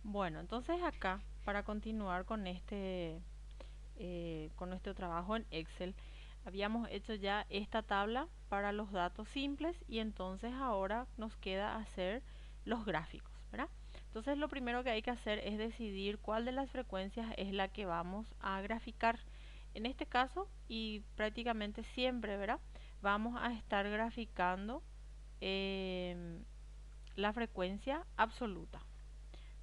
Bueno, entonces acá, para continuar con nuestro trabajo en Excel, habíamos hecho ya esta tabla para los datos simples y entonces ahora nos queda hacer los gráficos, ¿verdad? Entonces lo primero que hay que hacer es decidir cuál de las frecuencias es la que vamos a graficar. En este caso, y prácticamente siempre, ¿verdad? Vamos a estar graficando em, la frecuencia absoluta.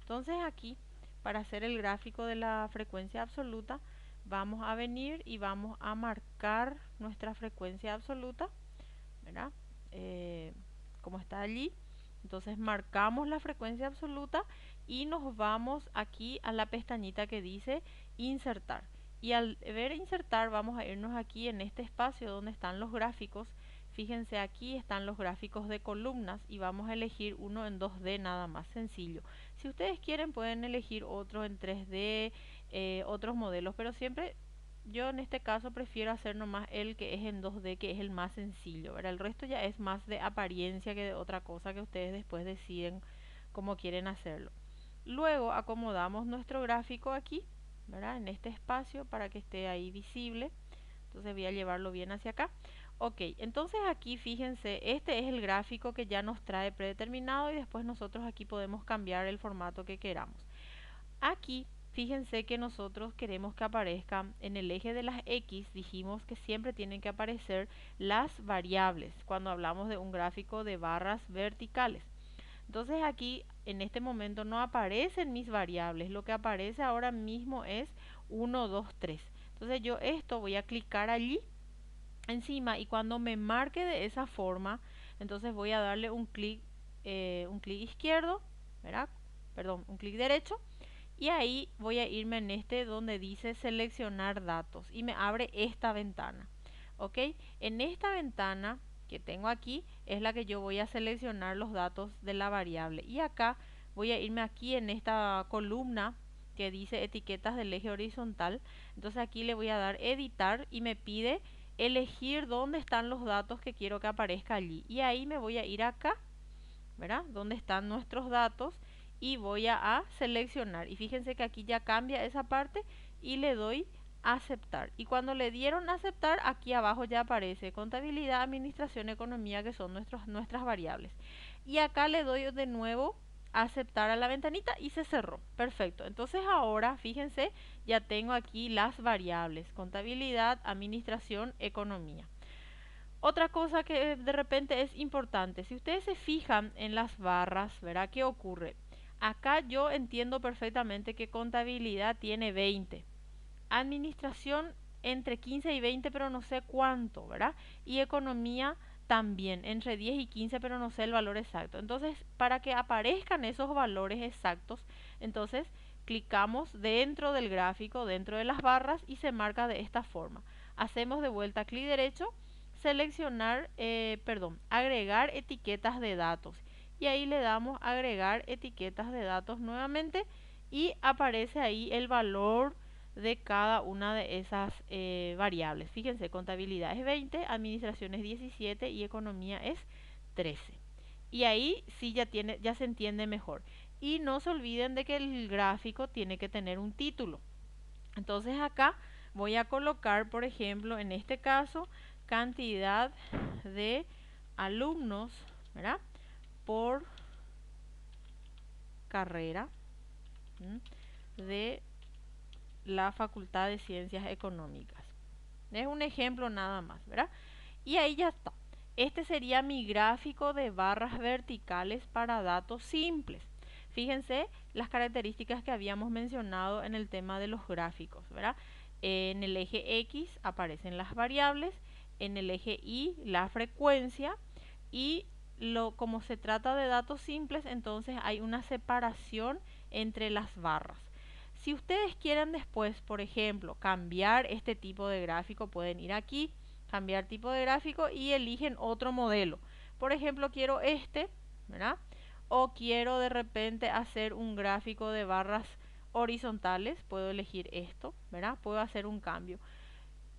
Entonces aquí, para hacer el gráfico de la frecuencia absoluta, vamos a venir y vamos a marcar nuestra frecuencia absoluta, ¿verdad? Eh, Como está allí. Entonces marcamos la frecuencia absoluta y nos vamos aquí a la pestañita que dice insertar. Y al ver insertar vamos a irnos aquí en este espacio donde están los gráficos. Fíjense, aquí están los gráficos de columnas y vamos a elegir uno en 2D nada más, sencillo. Si ustedes quieren pueden elegir otro en 3D, otros modelos, pero siempre yo en este caso prefiero hacer nomás el que es en 2D, que es el más sencillo, ¿verdad? El resto ya es más de apariencia que de otra cosa, que ustedes después deciden cómo quieren hacerlo. Luego acomodamos nuestro gráfico aquí, ¿verdad? En este espacio para que esté ahí visible. Entonces voy a llevarlo bien hacia acá. Ok, entonces aquí fíjense, este es el gráfico que ya nos trae predeterminado y después nosotros aquí podemos cambiar el formato que queramos. Aquí, fíjense que nosotros queremos que aparezcan en el eje de las X, dijimos que siempre tienen que aparecer las variables cuando hablamos de un gráfico de barras verticales. Entonces aquí, en este momento, no aparecen mis variables, lo que aparece ahora mismo es 1, 2, 3. Entonces yo esto voy a clicar allí encima y cuando me marque de esa forma, entonces voy a darle un clic izquierdo, ¿verdad? Perdón, un clic derecho y ahí voy a irme en este donde dice seleccionar datos y me abre esta ventana. ¿Ok? En esta ventana que tengo aquí es la que yo voy a seleccionar los datos de la variable. Y acá voy a irme aquí en esta columna que dice etiquetas del eje horizontal. Entonces aquí le voy a dar editar y me pide elegir dónde están los datos que quiero que aparezca allí. Y ahí me voy a ir acá, ¿verdad? Donde están nuestros datos y voy a seleccionar. Y fíjense que aquí ya cambia esa parte y le doy a aceptar. Y cuando le dieron a aceptar, aquí abajo ya aparece contabilidad, administración, economía, que son nuestras variables. Y acá le doy de nuevo a aceptar a la ventanita y se cerró. Perfecto. Entonces ahora, fíjense, ya tengo aquí las variables, contabilidad, administración, economía. Otra cosa que de repente es importante, si ustedes se fijan en las barras, ¿verdad? ¿Qué ocurre? Acá yo entiendo perfectamente que contabilidad tiene 20, administración entre 15 y 20, pero no sé cuánto, ¿verdad? Y economía también, entre 10 y 15, pero no sé el valor exacto. Entonces, para que aparezcan esos valores exactos, entonces clicamos dentro del gráfico, dentro de las barras y se marca de esta forma. Hacemos de vuelta clic derecho, seleccionar, agregar etiquetas de datos. Y ahí le damos agregar etiquetas de datos nuevamente y aparece ahí el valor de cada una de esas variables. Fíjense, contabilidad es 20, administración es 17 y economía es 13. Y ahí sí ya se entiende mejor. Y no se olviden de que el gráfico tiene que tener un título. Entonces acá voy a colocar, por ejemplo, en este caso, cantidad de alumnos, ¿verdad? Por carrera de la Facultad de Ciencias Económicas. Es un ejemplo nada más, ¿verdad? Y ahí ya está. Este sería mi gráfico de barras verticales para datos simples. Fíjense las características que habíamos mencionado en el tema de los gráficos, ¿verdad? En el eje X aparecen las variables, en el eje Y la frecuencia y como se trata de datos simples, entonces hay una separación entre las barras. Si ustedes quieren después, por ejemplo, cambiar este tipo de gráfico, pueden ir aquí, cambiar tipo de gráfico y eligen otro modelo. Por ejemplo, quiero este, ¿verdad? O quiero de repente hacer un gráfico de barras horizontales, puedo elegir esto, ¿verdad? Puedo hacer un cambio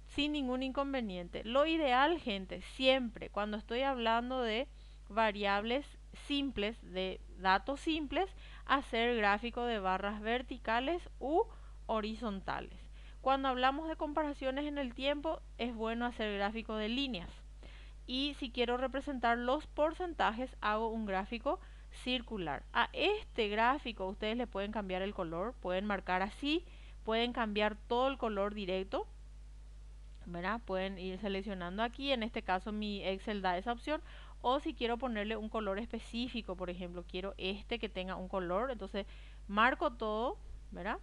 sin ningún inconveniente. Lo ideal, gente, siempre cuando estoy hablando de variables simples, de datos simples, hacer gráficos de barras verticales u horizontales. Cuando hablamos de comparaciones en el tiempo, es bueno hacer gráficos de líneas. Y si quiero representar los porcentajes, hago un gráfico circular. A este gráfico ustedes le pueden cambiar el color, pueden marcar así, pueden cambiar todo el color directo, ¿verdad? Pueden ir seleccionando aquí, en este caso mi Excel da esa opción, o si quiero ponerle un color específico, por ejemplo, quiero este que tenga un color, entonces marco todo, ¿verdad?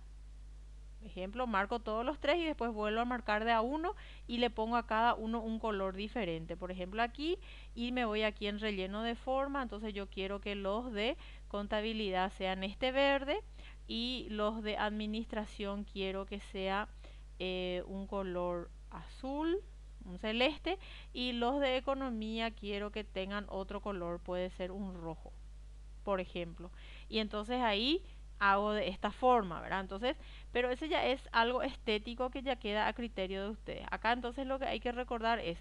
Ejemplo, marco todos los tres y después vuelvo a marcar de a uno y le pongo a cada uno un color diferente. Por ejemplo, aquí, y me voy aquí en relleno de forma, entonces yo quiero que los de contabilidad sean este verde y los de administración quiero que sea un color azul, un celeste, y los de economía quiero que tengan otro color, puede ser un rojo, por ejemplo. Y entonces ahí hago de esta forma, ¿verdad? Entonces, pero eso ya es algo estético que ya queda a criterio de ustedes. Acá entonces lo que hay que recordar es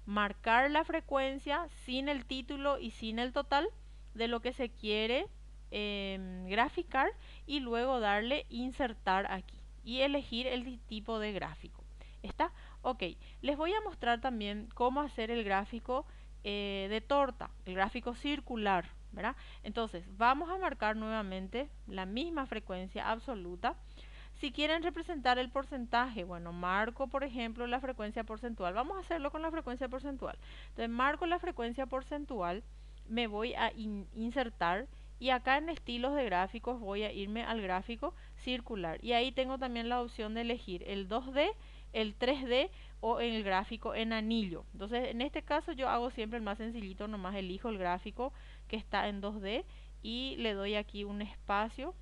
marcar la frecuencia sin el título y sin el total de lo que se quiere graficar y luego darle insertar aquí y elegir el tipo de gráfico. ¿Está? Ok, les voy a mostrar también cómo hacer el gráfico de torta, el gráfico circular, ¿verdad? Entonces, vamos a marcar nuevamente la misma frecuencia absoluta. Si quieren representar el porcentaje, bueno, marco, por ejemplo, la frecuencia porcentual. Vamos a hacerlo con la frecuencia porcentual. Entonces, marco la frecuencia porcentual, me voy a insertar y acá en estilos de gráficos voy a irme al gráfico circular. Y ahí tengo también la opción de elegir el 2D, el 3D o el gráfico en anillo. Entonces, en este caso yo hago siempre el más sencillito, nomás elijo el gráfico que está en 2D y le doy aquí un espacio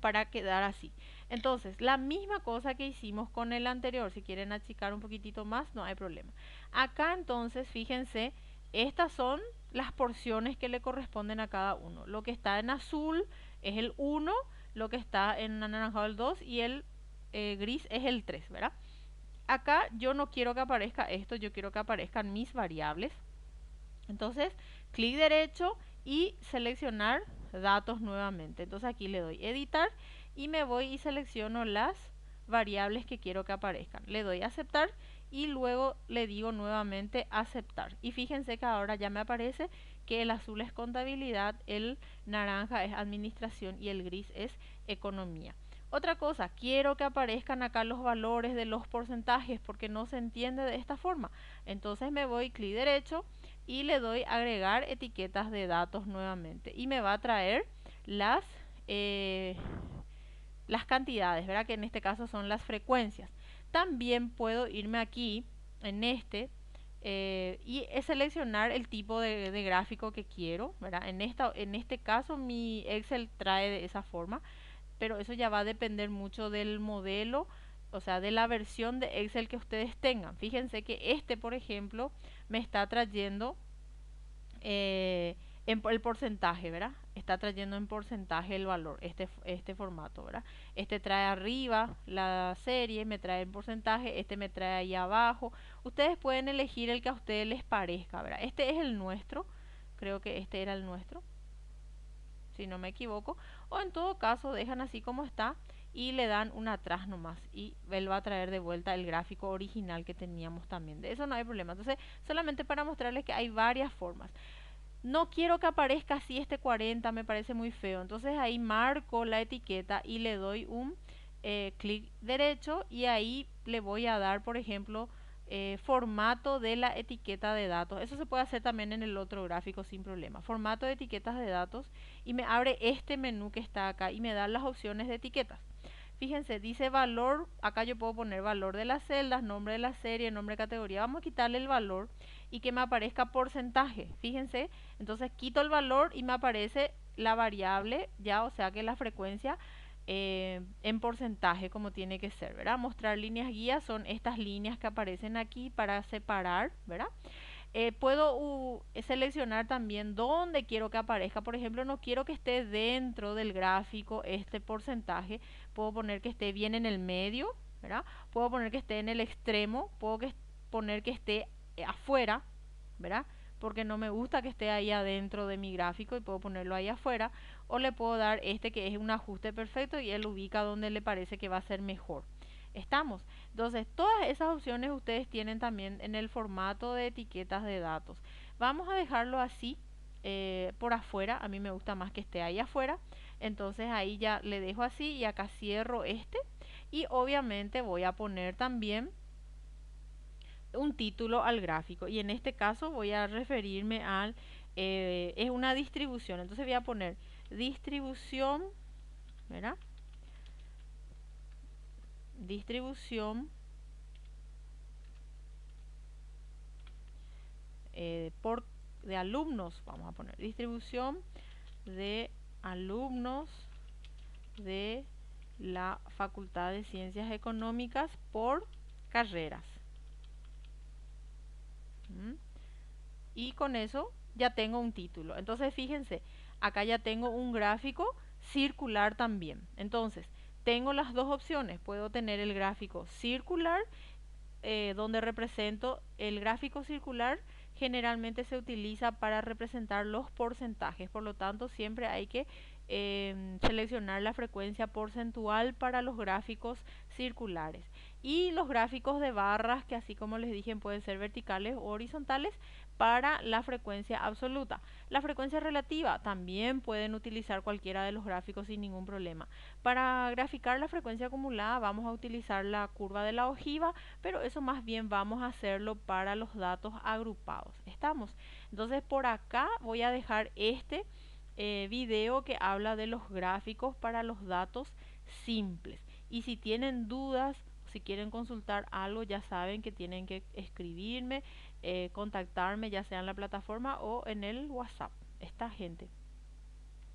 para quedar así. Entonces, la misma cosa que hicimos con el anterior, si quieren achicar un poquitito más, no hay problema. Acá entonces, fíjense, estas son las porciones que le corresponden a cada uno. Lo que está en azul es el 1, lo que está en anaranjado el 2 y el gris es el 3, ¿verdad? Acá yo no quiero que aparezca esto, yo quiero que aparezcan mis variables. Entonces, clic derecho y seleccionar datos nuevamente. Entonces aquí le doy editar y me voy y selecciono las variables que quiero que aparezcan. Le doy aceptar y luego le digo nuevamente aceptar. Y fíjense que ahora ya me aparece que el azul es contabilidad, el naranja es administración y el gris es economía. Otra cosa, quiero que aparezcan acá los valores de los porcentajes porque no se entiende de esta forma. Entonces me voy clic derecho y le doy agregar etiquetas de datos nuevamente y me va a traer las, eh, las cantidades, ¿verdad? Que en este caso son las frecuencias. También puedo irme aquí en este y seleccionar el tipo de gráfico que quiero, ¿verdad? En este caso mi Excel trae de esa forma, pero eso ya va a depender mucho del modelo, o sea, de la versión de Excel que ustedes tengan. Fíjense que este, por ejemplo, me está trayendo en el porcentaje, ¿verdad? Está trayendo en porcentaje el valor, este formato, ¿verdad? Este trae arriba la serie, me trae en porcentaje, este me trae ahí abajo. Ustedes pueden elegir el que a ustedes les parezca, ¿verdad? Este es el nuestro, creo que este era el nuestro, si no me equivoco, o en todo caso dejan así como está y le dan un atrás nomás y él va a traer de vuelta el gráfico original que teníamos también. De eso no hay problema. Entonces, solamente para mostrarles que hay varias formas. No quiero que aparezca así este 40, me parece muy feo. Entonces ahí marco la etiqueta y le doy un clic derecho y ahí le voy a dar, por ejemplo, formato de la etiqueta de datos. Eso se puede hacer también en el otro gráfico sin problema. Formato de etiquetas de datos y me abre este menú que está acá y me da las opciones de etiquetas. Fíjense, dice valor, acá yo puedo poner valor de las celdas, nombre de la serie, nombre de categoría. Vamos a quitarle el valor y que me aparezca porcentaje. Fíjense, entonces quito el valor y me aparece la variable ya, o sea que la frecuencia en porcentaje como tiene que ser, ¿verdad? Mostrar líneas guías son estas líneas que aparecen aquí para separar, ¿verdad? Puedo seleccionar también dónde quiero que aparezca. Por ejemplo, no quiero que esté dentro del gráfico este porcentaje. Puedo poner que esté bien en el medio, ¿verdad? Puedo poner que esté en el extremo. Puedo poner que esté afuera, ¿verdad? porque no me gusta que esté ahí adentro de mi gráfico y puedo ponerlo ahí afuera, o le puedo dar este que es un ajuste perfecto y él ubica donde le parece que va a ser mejor. Estamos. Entonces, todas esas opciones ustedes tienen también en el formato de etiquetas de datos. Vamos a dejarlo así por afuera. A mí me gusta más que esté ahí afuera. Entonces ahí ya le dejo así y acá cierro este. Y obviamente voy a poner también un título al gráfico. Y en este caso voy a referirme al... es una distribución. Entonces voy a poner distribución, ¿verdad? Distribución por de alumnos, vamos a poner distribución de alumnos de la Facultad de Ciencias Económicas por carreras. ¿Mm? Y con eso ya tengo un título. Entonces fíjense, acá ya tengo un gráfico circular también. Entonces, tengo las dos opciones. Puedo tener el gráfico circular donde represento el gráfico circular. Generalmente se utiliza para representar los porcentajes, por lo tanto siempre hay que seleccionar la frecuencia porcentual para los gráficos circulares. Y los gráficos de barras, que así como les dije pueden ser verticales o horizontales, para la frecuencia absoluta. La frecuencia relativa también pueden utilizar cualquiera de los gráficos sin ningún problema. Para graficar la frecuencia acumulada vamos a utilizar la curva de la ojiva, pero eso más bien vamos a hacerlo para los datos agrupados. ¿Estamos? Entonces por acá voy a dejar este video que habla de los gráficos para los datos simples. Y si tienen dudas, si quieren consultar algo, ya saben que tienen que escribirme, contactarme, ya sea en la plataforma o en el WhatsApp. Esta gente.